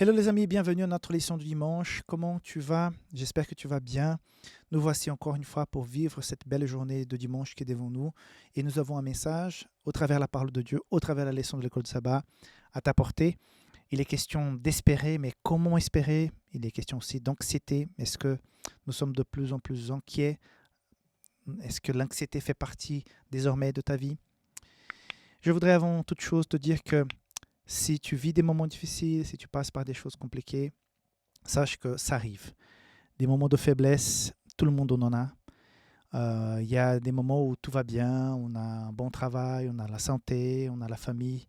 Hello les amis, bienvenue à notre leçon du dimanche. Comment tu vas? J'espère que tu vas bien. Nous voici encore une fois pour vivre cette belle journée de dimanche qui est devant nous. Et nous avons un message au travers la parole de Dieu, au travers la leçon de l'école de sabbat à t'apporter. Il est question d'espérer, mais comment espérer? Il est question aussi d'anxiété. Est-ce que nous sommes de plus en plus inquiets? Est-ce que l'anxiété fait partie désormais de ta vie? Je voudrais avant toute chose te dire que si tu vis des moments difficiles, si tu passes par des choses compliquées, sache que ça arrive. Des moments de faiblesse, tout le monde en a. Il y a des moments où tout va bien, on a un bon travail, on a la santé, on a la famille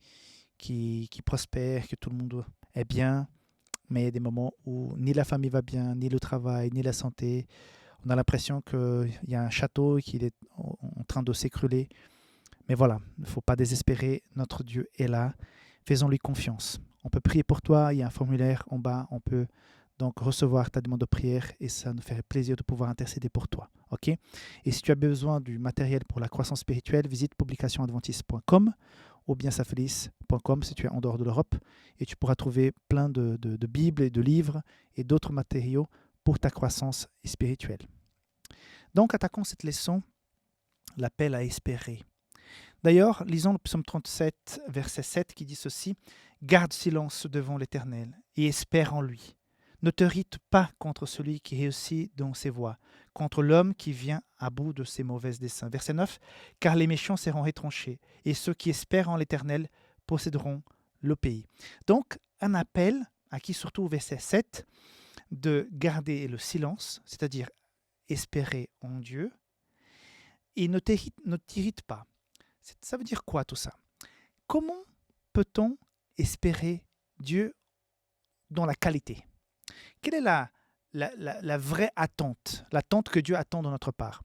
qui prospère, que tout le monde est bien. Mais il y a des moments où ni la famille va bien, ni le travail, ni la santé. On a l'impression qu'il y a un château et qu'il est en train de s'écrouler. Mais voilà, il ne faut pas désespérer, notre Dieu est là. Faisons-lui confiance. On peut prier pour toi, il y a un formulaire en bas, on peut donc recevoir ta demande de prière et ça nous ferait plaisir de pouvoir intercéder pour toi. Ok? Et si tu as besoin du matériel pour la croissance spirituelle, visite publicationadventiste.com ou bien safelis.com si tu es en dehors de l'Europe et tu pourras trouver plein de Bibles et de livres et d'autres matériaux pour ta croissance spirituelle. Donc, attaquons cette leçon, l'appel à espérer. D'ailleurs, lisons le psaume 37, verset 7 qui dit ceci: « Garde silence devant l'Éternel et espère en lui. Ne te irrite pas contre celui qui réussit dans ses voies, contre l'homme qui vient à bout de ses mauvais desseins. » Verset 9, « Car les méchants seront retranchés et ceux qui espèrent en l'Éternel posséderont le pays. » Donc, un appel à qui surtout au verset 7 de garder le silence, c'est-à-dire espérer en Dieu, et ne t'irrite pas. Ça veut dire quoi tout ça? Comment peut-on espérer Dieu dans la qualité? Quelle est la vraie attente, l'attente que Dieu attend de notre part?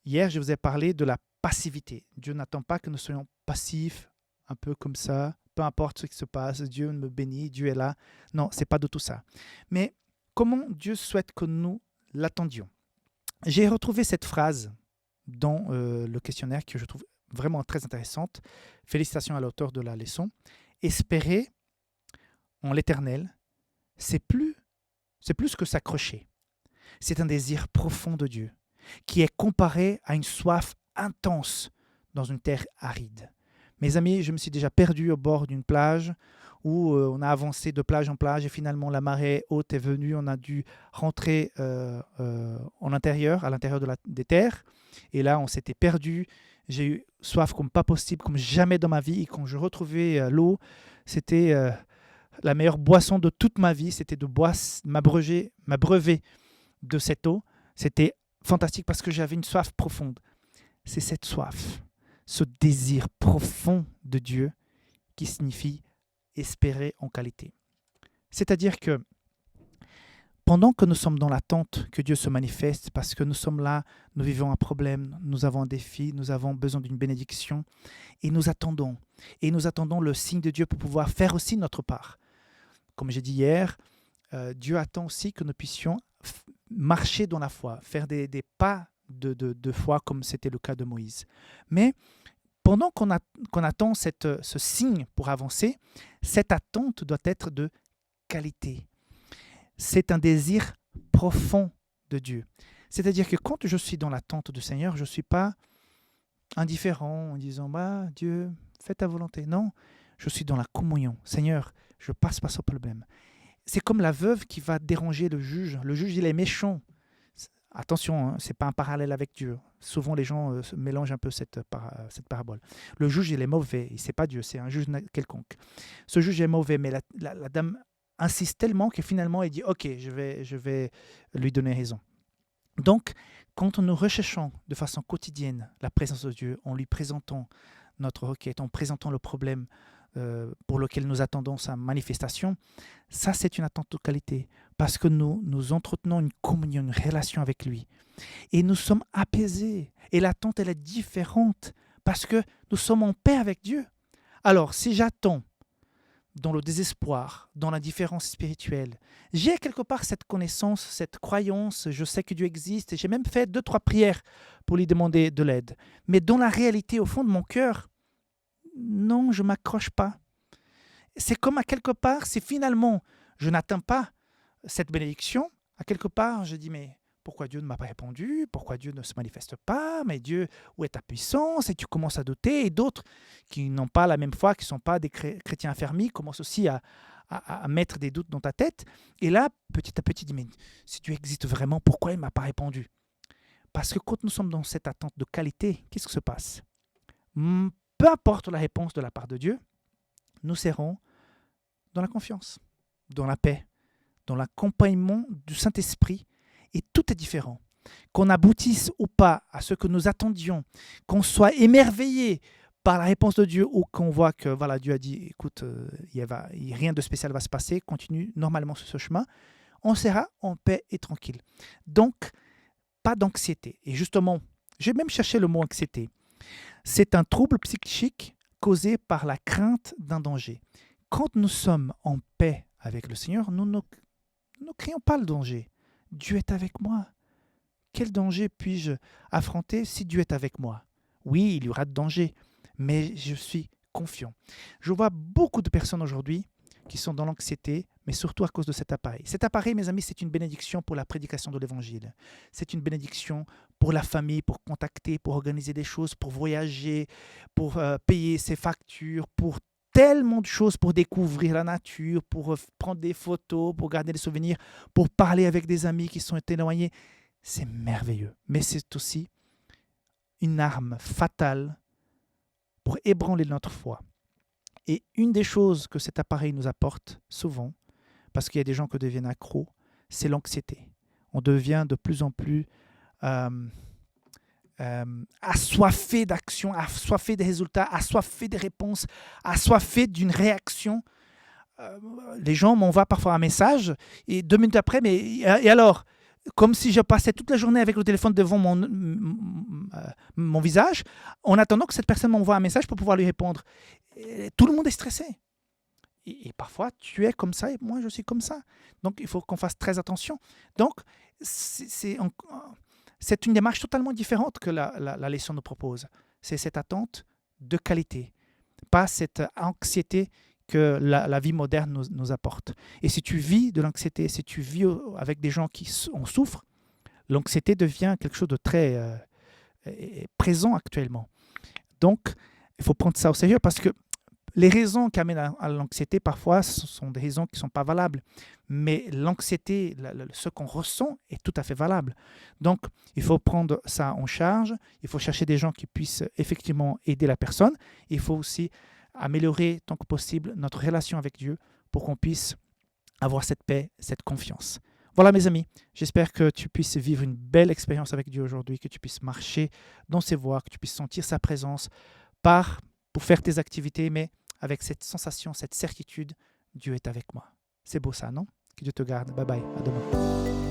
Hier, je vous ai parlé de la passivité. Dieu n'attend pas que nous soyons passifs, un peu comme ça, peu importe ce qui se passe, Dieu me bénit, Dieu est là. Non, ce n'est pas de tout ça. Mais comment Dieu souhaite que nous l'attendions? J'ai retrouvé cette phrase dans le questionnaire que je trouve vraiment très intéressante. Félicitations à l'auteur de la leçon. Espérer en l'Éternel, c'est plus que s'accrocher. C'est un désir profond de Dieu qui est comparé à une soif intense dans une terre aride. Mes amis, je me suis déjà perdu au bord d'une plage où on a avancé de plage en plage et finalement la marée haute est venue. On a dû rentrer en intérieur, à l'intérieur des terres. Et là, on s'était perdu. J'ai eu soif comme pas possible, comme jamais dans ma vie. Et quand je retrouvais l'eau, c'était la meilleure boisson de toute ma vie. C'était de m'abreuver de cette eau. C'était fantastique parce que j'avais une soif profonde. C'est cette soif, ce désir profond de Dieu qui signifie espérer en qualité. C'est-à-dire que pendant que nous sommes dans l'attente que Dieu se manifeste, parce que nous sommes là, nous vivons un problème, nous avons un défi, nous avons besoin d'une bénédiction, et nous attendons le signe de Dieu pour pouvoir faire aussi notre part. Comme j'ai dit hier, Dieu attend aussi que nous puissions marcher dans la foi, faire des pas de foi comme c'était le cas de Moïse. Mais pendant qu'on attend ce signe pour avancer, cette attente doit être de qualité. C'est un désir profond de Dieu. C'est-à-dire que quand je suis dans l'attente du Seigneur, je ne suis pas indifférent en disant « Dieu, fais ta volonté ». Non, je suis dans la communion. Seigneur, je passe par ce problème. C'est comme la veuve qui va déranger le juge. Le juge, il est méchant. Attention, ce n'est pas un parallèle avec Dieu. Souvent, les gens mélangent un peu cette parabole. Le juge, il est mauvais. Ce n'est pas Dieu, c'est un juge quelconque. Ce juge est mauvais, mais la dame insiste tellement que finalement, il dit « Ok, je vais lui donner raison ». Donc, quand nous recherchons de façon quotidienne la présence de Dieu, en lui présentant notre requête, en présentant le problème pour lequel nous attendons sa manifestation, ça c'est une attente de qualité parce que nous entretenons une communion, une relation avec lui et nous sommes apaisés et l'attente elle est différente parce que nous sommes en paix avec Dieu. Alors si j'attends dans le désespoir, dans l'indifférence spirituelle, j'ai quelque part cette connaissance, cette croyance, je sais que Dieu existe et j'ai même fait 2-3 prières pour lui demander de l'aide, mais dans la réalité au fond de mon cœur, non, je ne m'accroche pas. C'est comme à quelque part, si finalement je n'atteins pas cette bénédiction, à quelque part, je dis, mais pourquoi Dieu ne m'a pas répondu? Pourquoi Dieu ne se manifeste pas? Mais Dieu, où est ta puissance? Et tu commences à douter. Et d'autres qui n'ont pas la même foi, qui ne sont pas des chrétiens affermis, commencent aussi à mettre des doutes dans ta tête. Et là, petit à petit, dis, mais si Dieu existe vraiment, pourquoi il ne m'a pas répondu? Parce que quand nous sommes dans cette attente de qualité, qu'est-ce qui se passe? Peu importe la réponse de la part de Dieu, nous serons dans la confiance, dans la paix, dans l'accompagnement du Saint-Esprit, et tout est différent. Qu'on aboutisse ou pas à ce que nous attendions, qu'on soit émerveillé par la réponse de Dieu ou qu'on voit que voilà, Dieu a dit, écoute, rien de spécial va se passer, continue normalement sur ce chemin, on sera en paix et tranquille. Donc, pas d'anxiété. Et justement, j'ai même cherché le mot anxiété. C'est un trouble psychique causé par la crainte d'un danger. Quand nous sommes en paix avec le Seigneur, nous ne craignons pas le danger. Dieu est avec moi. Quel danger puis-je affronter si Dieu est avec moi? Oui, il y aura de danger, mais je suis confiant. Je vois beaucoup de personnes aujourd'hui qui sont dans l'anxiété, mais surtout à cause de cet appareil. Cet appareil, mes amis, c'est une bénédiction pour la prédication de l'Évangile. C'est une bénédiction pour la famille, pour contacter, pour organiser des choses, pour voyager, pour payer ses factures, pour tellement de choses, pour découvrir la nature, pour prendre des photos, pour garder des souvenirs, pour parler avec des amis qui sont éloignés. C'est merveilleux. Mais c'est aussi une arme fatale pour ébranler notre foi. Et une des choses que cet appareil nous apporte souvent, parce qu'il y a des gens qui deviennent accros, c'est l'anxiété. On devient de plus en plus assoiffé d'action, assoiffé des résultats, assoiffé des réponses, assoiffé d'une réaction. Les gens m'envoient parfois un message et 2 minutes après, mais et alors? Comme si je passais toute la journée avec le téléphone devant mon visage, en attendant que cette personne m'envoie un message pour pouvoir lui répondre. Et tout le monde est stressé. Et parfois, tu es comme ça et moi, je suis comme ça. Donc, il faut qu'on fasse très attention. Donc, c'est une démarche totalement différente que la leçon nous propose. C'est cette attente de qualité, pas cette anxiété que la vie moderne nous apporte. Et si tu vis de l'anxiété, si tu vis avec des gens qui en souffrent, l'anxiété devient quelque chose de très présent actuellement. Donc, il faut prendre ça au sérieux parce que les raisons qui amènent à l'anxiété, parfois, ce sont des raisons qui ne sont pas valables. Mais l'anxiété, ce qu'on ressent, est tout à fait valable. Donc, il faut prendre ça en charge. Il faut chercher des gens qui puissent effectivement aider la personne. Il faut aussi améliorer tant que possible notre relation avec Dieu pour qu'on puisse avoir cette paix, cette confiance. Voilà mes amis, j'espère que tu puisses vivre une belle expérience avec Dieu aujourd'hui, que tu puisses marcher dans ses voies, que tu puisses sentir sa présence pour faire tes activités, mais avec cette sensation, cette certitude, Dieu est avec moi. C'est beau ça, non? Que Dieu te garde. Bye bye, à demain.